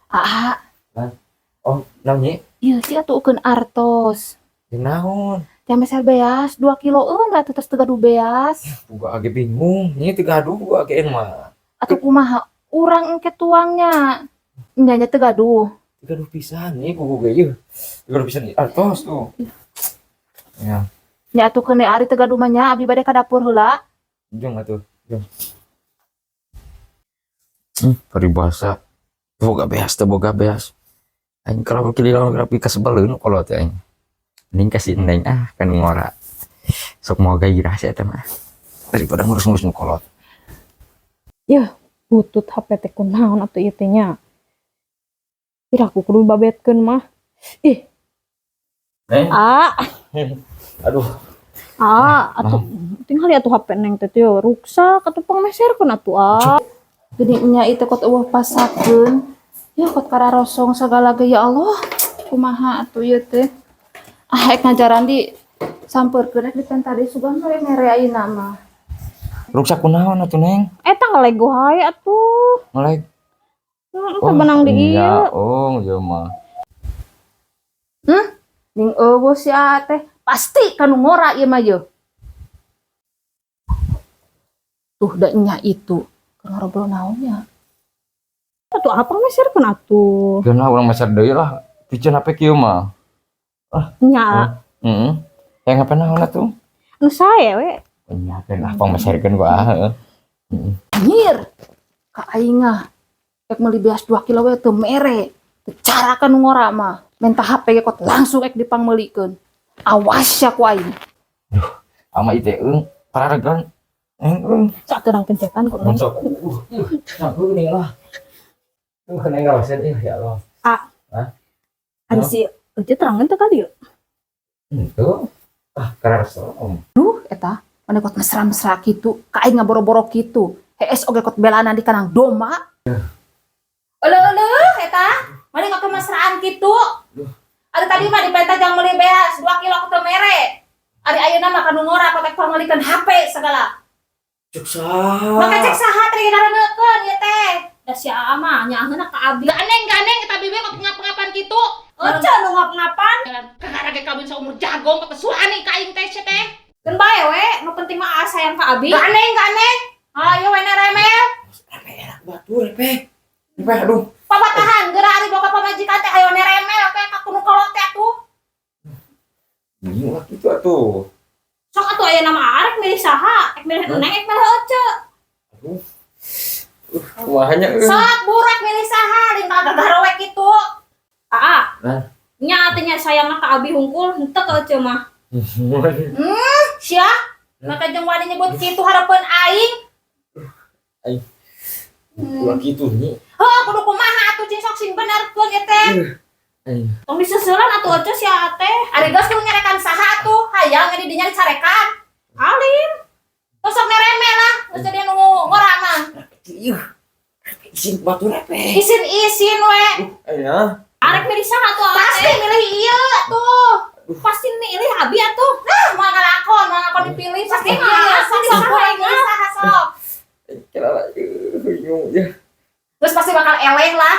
Ah, Oh, naon nya? ieu sih atukeun artos. Jeung naon? Teh meser beas 2 kilo atuh terus teu gaduh beas. Gua age bingung. Nya teu gaduh gua age mah. Atuh kumaha urang engke tuangnya. Nya nya teu gaduh. Teu gaduh pisan nih kuku ge ieu. Teu gaduh pisan artos tuh. Ya, Nya atukeun deui ari teu gaduh mah nya abdi bade ka dapur heula. jeung atuh. Jeung. Paribasa. Boga beas. Aing kalau kililawan grafi kasebeleun kolot aing. Mending kasih neng kan ngora. Sok mau gairah sih eta mah. Daripada ngurus-ngurus nu kolot. Yah, butut HP teh kunaon atuh ieu teh nya. Ira aku kudu babetkeun mah. Ih, Aduh, atuh tinggal atuh HP neng teh teh ruksak atuh pangmeserkeun atuh. Geuning nya itu kot eueuh pasakeun. Ya kot kararosong sagala ge ya Allah. Kumaha atuh ieu teh? Ek ngajaran di sampeurkeun rek di tadi sugan mere ayeuna mah. ruksak kunaon atuh Neng? Eta ngalego hae atuh. Ngeleg. Teu benang di ieu. Oh, ieu mah. Ning eueuh si teh pasti kanu ngora ieu mah yeuh. Tuh da nya itu. Keur ngobrol naon nya? Atuh apa meserkeun atuh. Geuna urang maser deui lah. Piceun HP kieu mah. Nya, Heeh. Yang HP naon atuh? nu sae we. Nya kan pangmeserkeun gua heeh. Anjir. Ka aing ah. Ek meuli beas 2 kilo we teu mere. Teu cara kanu ngora mah. Minta HP ge kot langsung ek dipangmeulikeun. Awas ya ku aing. Ama ieu teh pararegan. Sakeurang pencetan kok. Monsok. Sampun nih lah. Neng ngawasan ya Allah. Ari si eueuh terangan teh kali yeuh. Itu. Kararso. Duh eta mane kot mesra-mesra kitu. Ka aing ngaboro-boro kitu. Hees oge kot belana di kanang doma. Eueuh eta mane kot kemesraan kitu. Ari tadi mah dipenta jang meuli beas 2 kilo teu mere. Ari ayeuna mah kanu ngora kot ek pameulikeun HP segala. Cuksa. Maka cek saha teh ngaraneukeun ieu teh. Da si ama nyaheuna ka abdi. Ganeng eta bibi kok ngap-ngapan kitu. Ece nu ngap-ngapan. Kagara ge kawin saumur jagong kok suani ka aing teh teh. Keun bae we, nu penting mah sayang ka abdi. Ganeng. Ayo we neremel. Repe enak batur repe. Repe aduh. Pabatahan geura ari boga pamajikan teh ayo neremel teh ka kudu kolot teh atuh. Ini lah gitu atuh. Sok atuh aya nama arek milih saha? Ek milih Neng, ek milih Ece. Aduh. Kumahanya Sok burak milih saha, lintang gara-gara we kitu. Nah. Nya artinya sayang ka abi hungkul henteu ka Ece mah. Sia. Maka jeung wani nyebut kitu hareupeun aing. Ulah kitu nya. Heuh, kudu kumaha atuh cing sok sing benerkeun ieu teh. Tong diseuselan atuh Ece sia teh. Ari geus kudu nyarekan saha atuh? Hayang di dinya dicarekan. Alim. Tos sok nereme lah, geus jadi nu ngora mah. Isin batur repe. Isin we. Aya. Arek milih saha atuh? Pasti milih ieu atuh. Pasti milih abi atuh. Nah, moal ngalakon dipilih pasti ieu. Sok milih saha sok. Kira lah bingung ya. Terus pasti bakal eleh lah.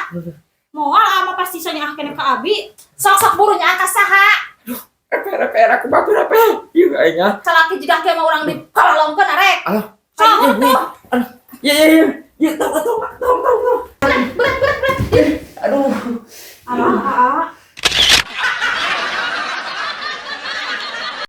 Moal ama pasti sonya kene ka abi. Sok burunya ka saha? Repe aku batur repe. Ieu aya. Salaki jiga kieu mah urang dipalolongkeun arek. Alah. Sok atuh. Ya, tong. Berat. Aduh. Ah.